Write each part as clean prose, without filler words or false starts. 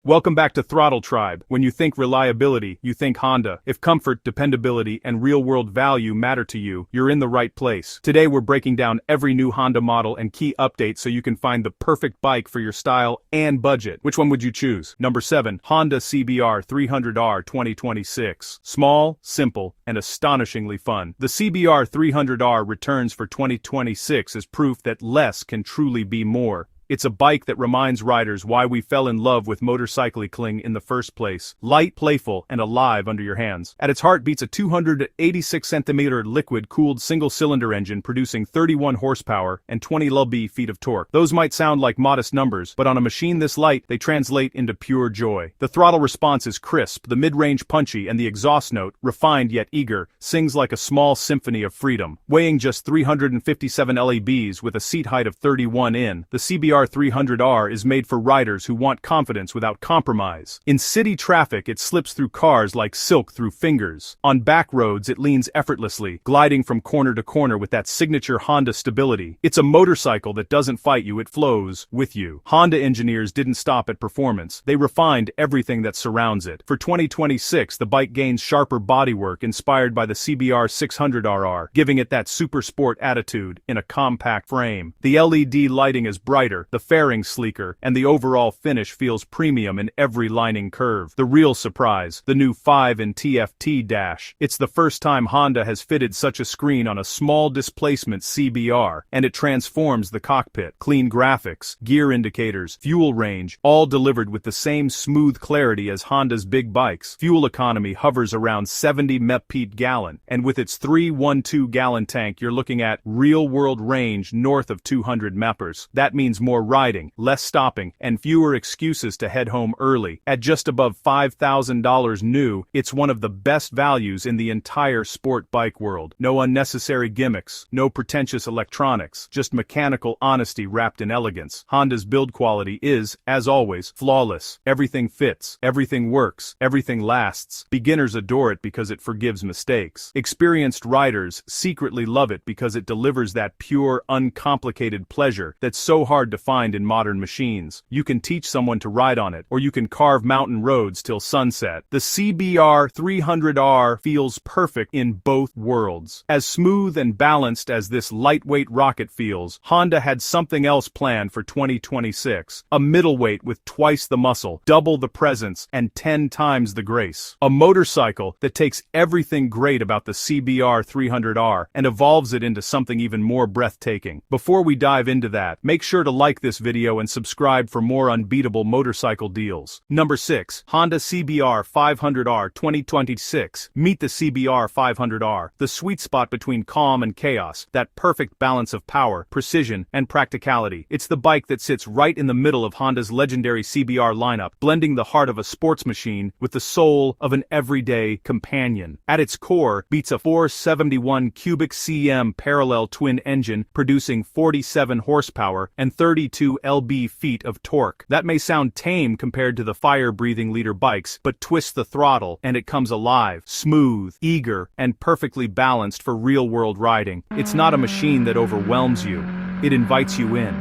Welcome back to Throttle Tribe. When you think reliability, you think Honda. If comfort, dependability, and real-world value matter to you, you're in the right place. Today we're breaking down every new Honda model and key updates so you can find the perfect bike for your style and budget. Which one would you choose? Number 7. Honda CBR 300R 2026. Small, simple, and astonishingly fun. The CBR 300R returns for 2026 as proof that less can truly be more. It's a bike that reminds riders why we fell in love with motorcycling in the first place. Light, playful, and alive under your hands. At its heart beats a 286cm liquid-cooled single-cylinder engine producing 31 horsepower and 20 lb-feet of torque. Those might sound like modest numbers, but on a machine this light, they translate into pure joy. The throttle response is crisp, the mid-range punchy, and the exhaust note, refined yet eager, sings like a small symphony of freedom. Weighing just 357 lbs with a seat height of 31 in, the CBR 300R is made for riders who want confidence without compromise. In city traffic, it slips through cars like silk through fingers. On back roads, it leans effortlessly, gliding from corner to corner with that signature Honda stability. It's a motorcycle that doesn't fight you, it flows with you. Honda engineers didn't stop at performance. They refined everything that surrounds it. For 2026, the bike gains sharper bodywork inspired by the CBR 600RR, giving it that super sport attitude in a compact frame. The LED lighting is brighter, the fairing sleeker, and the overall finish feels premium in every lining curve. The real surprise, the new 5-in TFT dash. It's the first time Honda has fitted such a screen on a small displacement CBR, and it transforms the cockpit. Clean graphics, gear indicators, fuel range, all delivered with the same smooth clarity as Honda's big bikes. Fuel economy hovers around 70 mpg, and with its 312-gallon tank you're looking at real-world range north of 200 mpers. That means more riding, less stopping, and fewer excuses to head home early. At just above $5,000 new, it's one of the best values in the entire sport bike world. No unnecessary gimmicks, no pretentious electronics, just mechanical honesty wrapped in elegance. Honda's build quality is, as always, flawless. Everything fits, everything works, everything lasts. Beginners adore it because it forgives mistakes. Experienced riders secretly love it because it delivers that pure, uncomplicated pleasure that's so hard to find in modern machines. You can teach someone to ride on it, or you can carve mountain roads till sunset. The CBR 300R feels perfect in both worlds. As smooth and balanced as this lightweight rocket feels, Honda had something else planned for 2026. A middleweight with twice the muscle, double the presence, and 10 times the grace. A motorcycle that takes everything great about the CBR 300R and evolves it into something even more breathtaking. Before we dive into that, make sure to like this video and subscribe for more unbeatable motorcycle deals. Number 6. Honda CBR 500R 2026. Meet the CBR 500R, the sweet spot between calm and chaos, that perfect balance of power, precision, and practicality. It's the bike that sits right in the middle of Honda's legendary CBR lineup, blending the heart of a sports machine with the soul of an everyday companion. At its core beats a 471 cubic cm parallel twin engine producing 47 horsepower and 32 lb-feet of torque. That may sound tame compared to the fire-breathing leader bikes, but twist the throttle and it comes alive, smooth, eager, and perfectly balanced for real-world riding. It's not a machine that overwhelms you. It invites you in.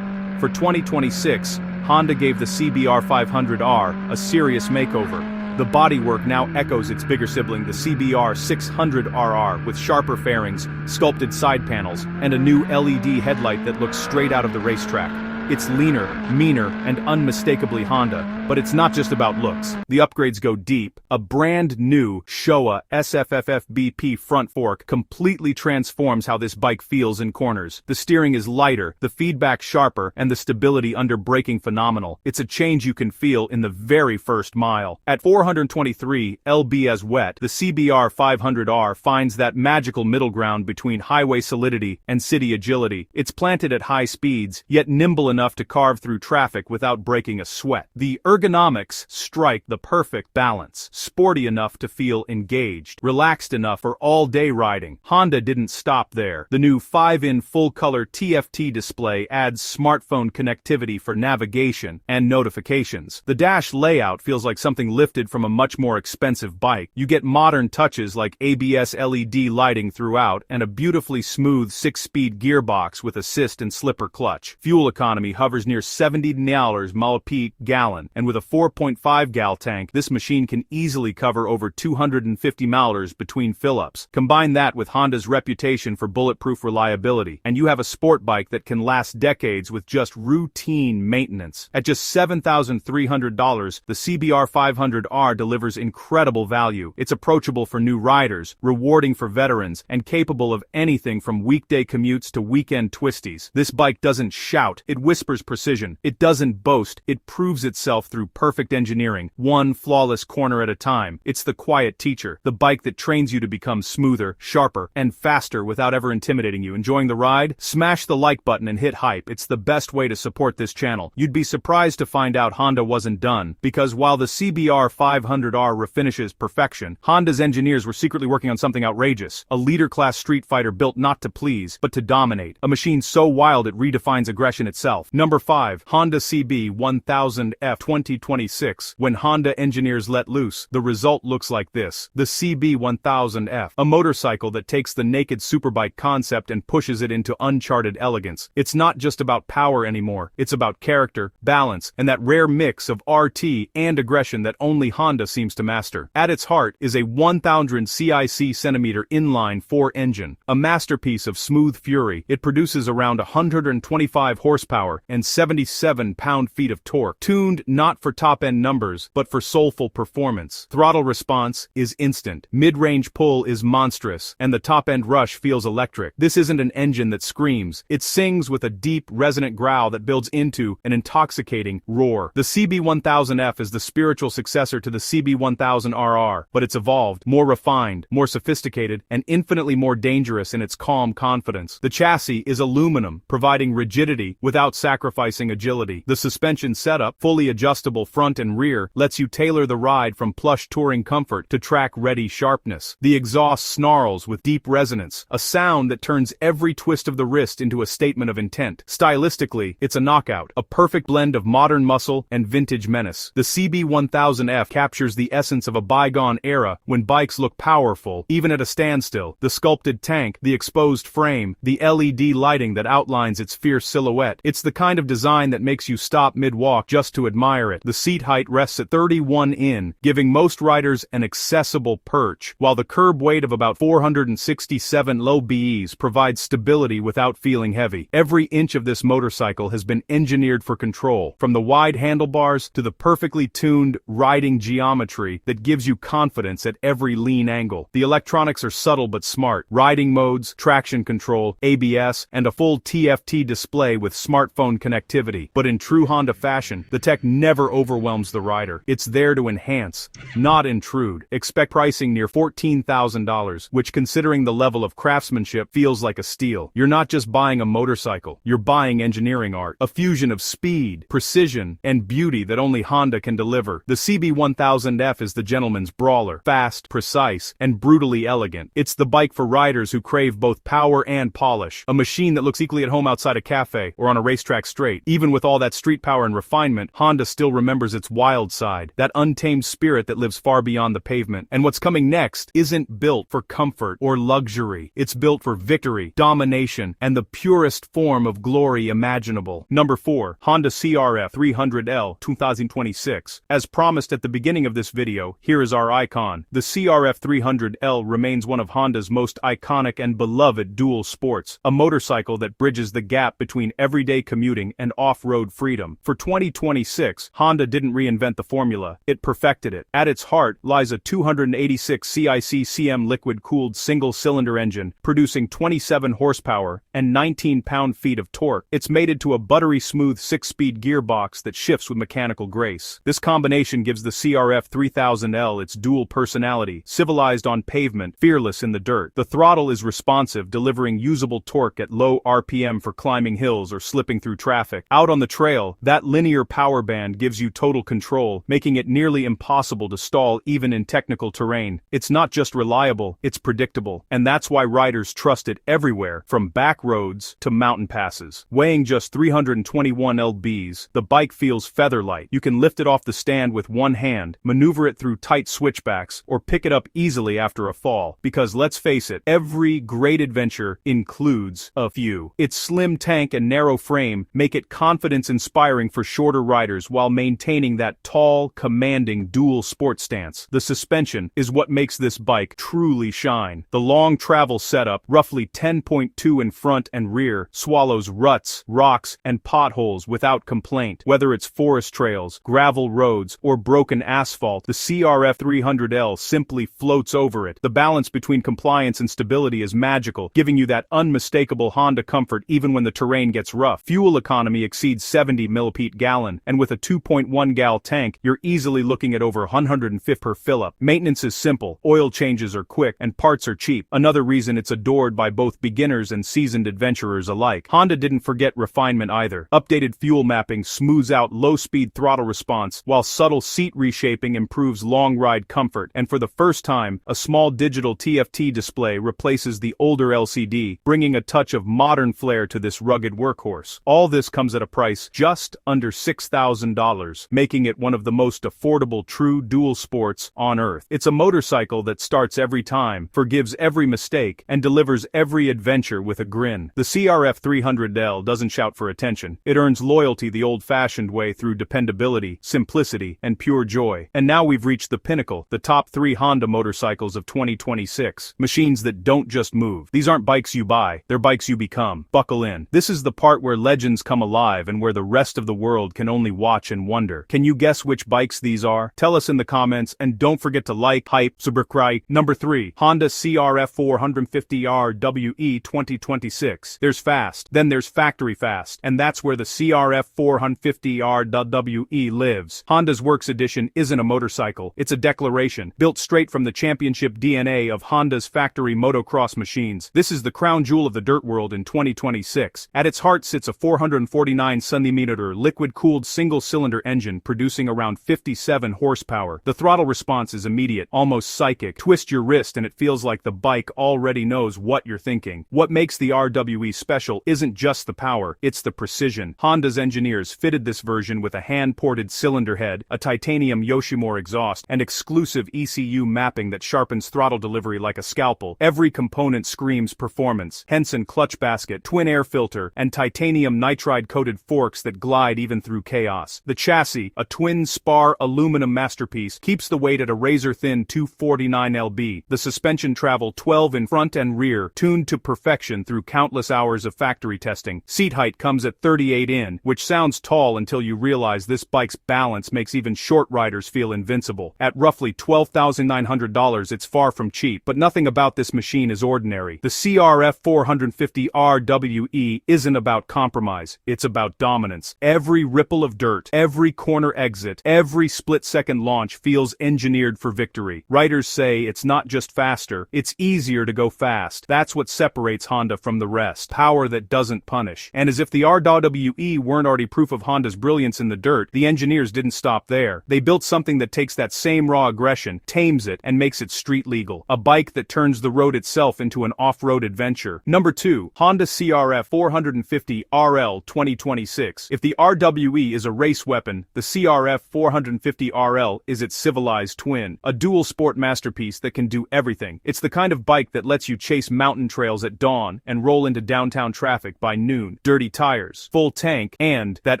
For 2026, Honda gave the CBR 500R a serious makeover. The bodywork now echoes its bigger sibling, the CBR 600RR, with sharper fairings, sculpted side panels, and a new LED headlight that looks straight out of the racetrack. It's leaner, meaner, and unmistakably Honda, but it's not just about looks. The upgrades go deep. A brand new Showa SFFF-BP front fork completely transforms how this bike feels in corners. The steering is lighter, the feedback sharper, and the stability under braking phenomenal. It's a change you can feel in the very first mile. At 423 lb as wet, the CBR 500R finds that magical middle ground between highway solidity and city agility. It's planted at high speeds, yet nimble enough to carve through traffic without breaking a sweat. The ergonomics strike the perfect balance. Sporty enough to feel engaged, relaxed enough for all-day riding. Honda didn't stop there. The new 5-in full-color TFT display adds smartphone connectivity for navigation and notifications. The dash layout feels like something lifted from a much more expensive bike. You get modern touches like ABS LED lighting throughout and a beautifully smooth 6-speed gearbox with assist and slipper clutch. Fuel economy hovers near $70 mpg, and and with a 4.5 gal tank, this machine can easily cover over 250 miles between fill-ups. Combine that with Honda's reputation for bulletproof reliability, and you have a sport bike that can last decades with just routine maintenance. At just $7,300, the CBR 500R delivers incredible value. It's approachable for new riders, rewarding for veterans, and capable of anything from weekday commutes to weekend twisties. This bike doesn't shout, it whispers precision. It doesn't boast, it proves itself through perfect engineering, one flawless corner at a time. It's the quiet teacher, the bike that trains you to become smoother, sharper, and faster without ever intimidating you. Enjoying the ride? Smash the like button and hit hype. It's the best way to support this channel. You'd be surprised to find out Honda wasn't done, because while the CBR 500R refinishes perfection, Honda's engineers were secretly working on something outrageous. A leader-class street fighter built not to please, but to dominate. A machine so wild it redefines aggression itself. Number 5. Honda CB1000F 2026. When Honda engineers let loose, the result looks like this. The CB1000F, a motorcycle that takes the naked superbike concept and pushes it into uncharted elegance. It's not just about power anymore, it's about character, balance, and that rare mix of RT and aggression that only Honda seems to master. At its heart is a 1000 cc inline 4 engine, a masterpiece of smooth fury. It produces around 125 horsepower and 77 pound-feet of torque, tuned not for top-end numbers, but for soulful performance. Throttle response is instant, mid-range pull is monstrous, and the top-end rush feels electric. This isn't an engine that screams, it sings with a deep, resonant growl that builds into an intoxicating roar. The CB1000F is the spiritual successor to the CB1000RR, but it's evolved, more refined, more sophisticated, and infinitely more dangerous in its calm confidence. The chassis is aluminum, providing rigidity without sacrificing agility. The suspension setup, fully adjustable front and rear, lets you tailor the ride from plush touring comfort to track-ready sharpness. The exhaust snarls with deep resonance, a sound that turns every twist of the wrist into a statement of intent. Stylistically, it's a knockout, a perfect blend of modern muscle and vintage menace. The CB1000F captures the essence of a bygone era when bikes look powerful, even at a standstill. The sculpted tank, the exposed frame, the LED lighting that outlines its fierce silhouette. It's the kind of design that makes you stop mid-walk just to admire it. The seat height rests at 31 in, giving most riders an accessible perch, while the curb weight of about 467 lbs provides stability without feeling heavy. Every inch of this motorcycle has been engineered for control, from the wide handlebars to the perfectly tuned riding geometry that gives you confidence at every lean angle. The electronics are subtle but smart. Riding modes, traction control, ABS, and a full TFT display with smartphone connectivity. But in true Honda fashion, the tech never overwhelms the rider. It's there to enhance, not intrude. Expect pricing near $14,000, which, considering the level of craftsmanship, feels like a steal. You're not just buying a motorcycle, you're buying engineering art, a fusion of speed, precision, and beauty that only Honda can deliver. The CB1000F is the gentleman's brawler, fast, precise, and brutally elegant. It's the bike for riders who crave both power and polish, a machine that looks equally at home outside a cafe or on a racetrack straight. Even with all that street power and refinement, Honda still remembers its wild side, that untamed spirit that lives far beyond the pavement. And what's coming next isn't built for comfort or luxury. It's built for victory, domination, and the purest form of glory imaginable. Number 4. Honda CRF 300L 2026. As promised at the beginning of this video, here is our icon. The CRF 300L remains one of Honda's most iconic and beloved dual sports, a motorcycle that bridges the gap between everyday commuting and off-road freedom. For 2026, Honda didn't reinvent the formula, it perfected it. At its heart lies a 286 CIC-CM liquid-cooled single-cylinder engine, producing 27 horsepower and 19 pound-feet of torque. It's mated to a buttery-smooth 6-speed gearbox that shifts with mechanical grace. This combination gives the CRF 3000L its dual personality, civilized on pavement, fearless in the dirt. The throttle is responsive, delivering usable torque at low RPM for climbing hills or slipping through traffic. Out on the trail, that linear power band gives you total control, making it nearly impossible to stall even in technical terrain. It's not just reliable, it's predictable, and that's why riders trust it everywhere, from back roads to mountain passes. Weighing just 321 lbs, the bike feels feather-light. You can lift it off the stand with one hand, maneuver it through tight switchbacks, or pick it up easily after a fall, because let's face it, every great adventure includes a few. Its slim tank and narrow frame make it confidence-inspiring for shorter riders while maintaining that tall, commanding dual sport stance. The suspension is what makes this bike truly shine. The long travel setup, roughly 10.2 in front and rear, swallows ruts, rocks, and potholes without complaint. Whether it's forest trails, gravel roads, or broken asphalt, the CRF 300L simply floats over it. The balance between compliance and stability is magical, giving you that unmistakable Honda comfort even when the terrain gets rough. Fuel economy exceeds 70 mpg, and with a 2.1 gal tank, you're easily looking at over 150 per fill-up. Maintenance is simple, oil changes are quick, and parts are cheap. Another reason it's adored by both beginners and seasoned adventurers alike. Honda didn't forget refinement either. Updated fuel mapping smooths out low-speed throttle response, while subtle seat reshaping improves long-ride comfort. And for the first time, a small digital TFT display replaces the older LCD, bringing a touch of modern flair to this rugged workhorse. All this comes at a price just under $6,000, making it one of the most affordable true dual sports on earth. It's a motorcycle that starts every time, forgives every mistake, and delivers every adventure with a grin. The CRF 300L doesn't shout for attention. It earns loyalty the old-fashioned way through dependability, simplicity, and pure joy. And now we've reached the pinnacle, the top 3 Honda motorcycles of 2026. Machines that don't just move. These aren't bikes you buy, they're bikes you become. Buckle in. This is the part where legends come alive and where the rest of the world can only watch and wonder. Can you guess which bikes these are? Tell us in the comments, and don't forget to like, hype, subscribe. Number 3. Honda CRF 450R WE 2026. There's fast, then there's factory fast, and that's where the CRF 450R WE lives. Honda's Works Edition isn't a motorcycle, it's a declaration, built straight from the championship DNA of Honda's factory motocross machines. This is the crown jewel of the dirt world in 2026. At its heart sits a 449 cm liquid-cooled single-cylinder engine producing around 57 horsepower. The throttle response is immediate, almost psychic. Twist your wrist and it feels like the bike already knows what you're thinking. What makes the RWE special isn't just the power, it's the precision. Honda's engineers fitted this version with a hand-ported cylinder head, a titanium Yoshimura exhaust, and exclusive ECU mapping that sharpens throttle delivery like a scalpel. Every component screams performance. Henson clutch basket, twin air filter, and titanium nitride-coated forks that glide even through chaos. The chassis, a twin spar aluminum masterpiece, keeps the weight at a razor-thin 249 lb. The suspension travel 12 in front and rear, tuned to perfection through countless hours of factory testing. Seat height comes at 38 in, which sounds tall until you realize this bike's balance makes even short riders feel invincible. At roughly $12,900, it's far from cheap, but nothing about this machine is ordinary. The CRF 450R WE isn't about compromise, it's about dominance. Every ripple of dirt, every corner exit, every split-second launch feels engineered for victory. Writers say it's not just faster, it's easier to go fast. That's what separates Honda from the rest. Power that doesn't punish. And as if the RWE weren't already proof of Honda's brilliance in the dirt, the engineers didn't stop there. They built something that takes that same raw aggression, tames it, and makes it street legal. A bike that turns the road itself into an off-road adventure. Number 2. Honda CRF 450 RL 2026. If the RWE is a race weapon, the CRF 450 RL is its civilized twin. A dual sport masterpiece that can do everything. It's the kind of bike that lets you chase mountain trails at dawn and roll into downtown traffic by noon. Dirty tires, full tank, and that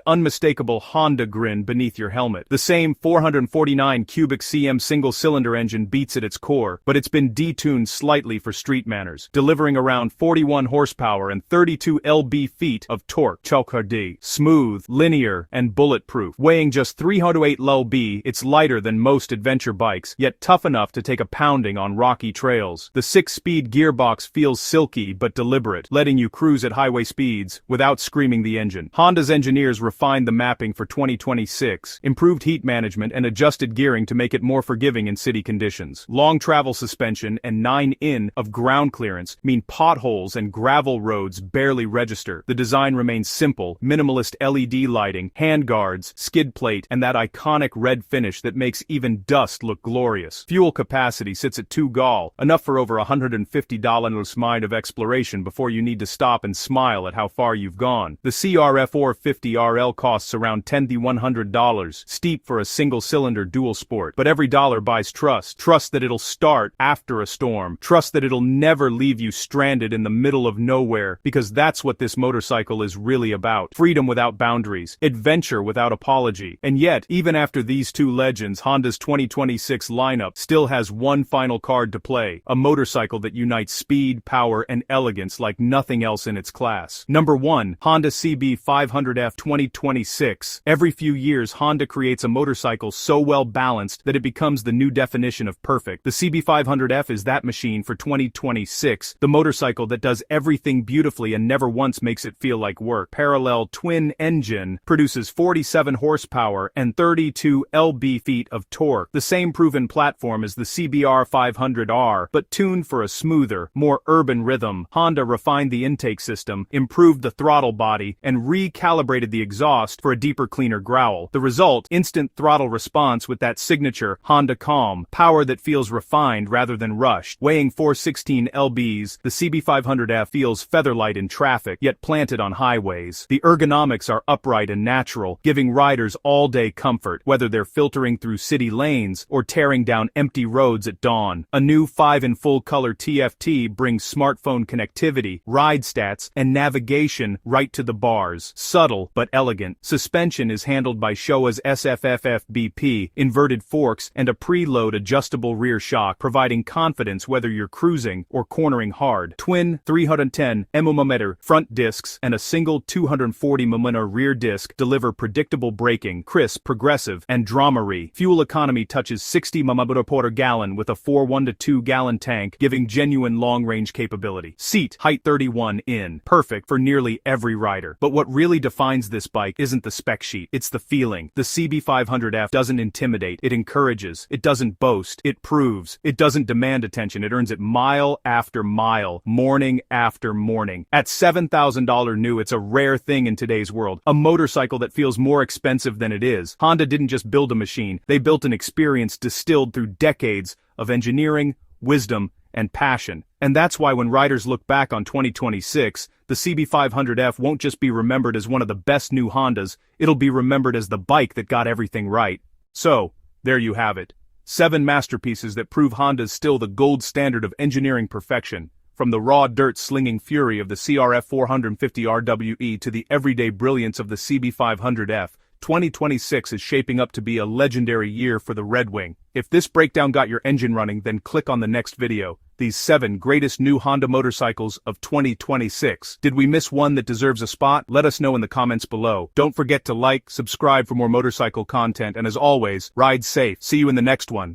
unmistakable Honda grin beneath your helmet. The same 449 cubic cm single-cylinder engine beats at its core, but it's been detuned slightly for street manners, delivering around 41 horsepower and 32 lb-ft of torque. Chauchardi. Smooth, linear, and bulletproof. Weighing just 308 lb, it's lighter than most adventure bikes, yet tough enough to take a pounding on rocky trails. The 6-speed gearbox feels silky but deliberate, letting you cruise at highway speeds without screaming the engine. Honda's engineers refined the mapping for 2026, improved heat management and adjusted gearing to make it more forgiving in city conditions. Long travel suspension and 9 in of ground clearance mean potholes and gravel roads barely register. The design remains simple, minimalist LED lighting, handguards, skid plate, and that iconic red finish that makes even dust look glorious. Fuel capacity sits at 2 gal, enough for over $150 mind of exploration before you need to stop and smile at how far you've gone. The CRF 450 RL costs around $10,100, steep for a single-cylinder dual sport. But every dollar buys trust. Trust that it'll start after a storm. Trust that it'll never leave you stranded in the middle of nowhere, because that's what this motorcycle is really about. Freedom without boundaries. Adventure without a apology. And yet, even after these two legends, Honda's 2026 lineup still has one final card to play, a motorcycle that unites speed, power, and elegance like nothing else in its class. Number 1. Honda CB500F 2026. Every few years, Honda creates a motorcycle so well balanced that it becomes the new definition of perfect. The CB500F is that machine for 2026, the motorcycle that does everything beautifully and never once makes it feel like work. Parallel twin engine produces 47 horsepower and 32 lb-ft of torque, the same proven platform as the CBR 500R, but tuned for a smoother, more urban rhythm. Honda refined the intake system, improved the throttle body, and recalibrated the exhaust for a deeper, cleaner growl. The result, instant throttle response with that signature Honda calm, power that feels refined rather than rushed. Weighing 416 lbs, the CB500F feels feather-light in traffic, yet planted on highways. The ergonomics are upright and natural, giving riders all-day comfort, whether they're filtering through city lanes or tearing down empty roads at dawn. A new 5 in full-color TFT brings smartphone connectivity, ride stats, and navigation right to the bars. Subtle but elegant. Suspension is handled by Showa's SFFF-BP, inverted forks, and a preload adjustable rear shock, providing confidence whether you're cruising or cornering hard. Twin 310 mm front discs and a single 240 mm rear disc deliver predictable braking, crisp, progressive, and drama-free. Fuel economy touches 60 mpg with a 4.1-2-gallon tank, giving genuine long-range capability. Seat height 31 in, perfect for nearly every rider. But what really defines this bike isn't the spec sheet, it's the feeling. The CB500F doesn't intimidate, it encourages. It doesn't boast, it proves. It doesn't demand attention, it earns it mile after mile, morning after morning. At $7,000 new, it's a rare thing in today's world. A motorcycle that feels more expensive than it is. Honda didn't just build a machine, they built an experience distilled through decades of engineering, wisdom, and passion. And that's why when riders look back on 2026, the CB500F won't just be remembered as one of the best new Hondas, it'll be remembered as the bike that got everything right. So, there you have it. 7 masterpieces that prove Honda's still the gold standard of engineering perfection. From the raw dirt-slinging fury of the CRF 450 RWE to the everyday brilliance of the CB500F, 2026 is shaping up to be a legendary year for the Red Wing. If this breakdown got your engine running, then click on the next video. These 7 greatest new Honda motorcycles of 2026. Did we miss one that deserves a spot? Let us know in the comments below. Don't forget to like, subscribe for more motorcycle content, and as always, ride safe. See you in the next one.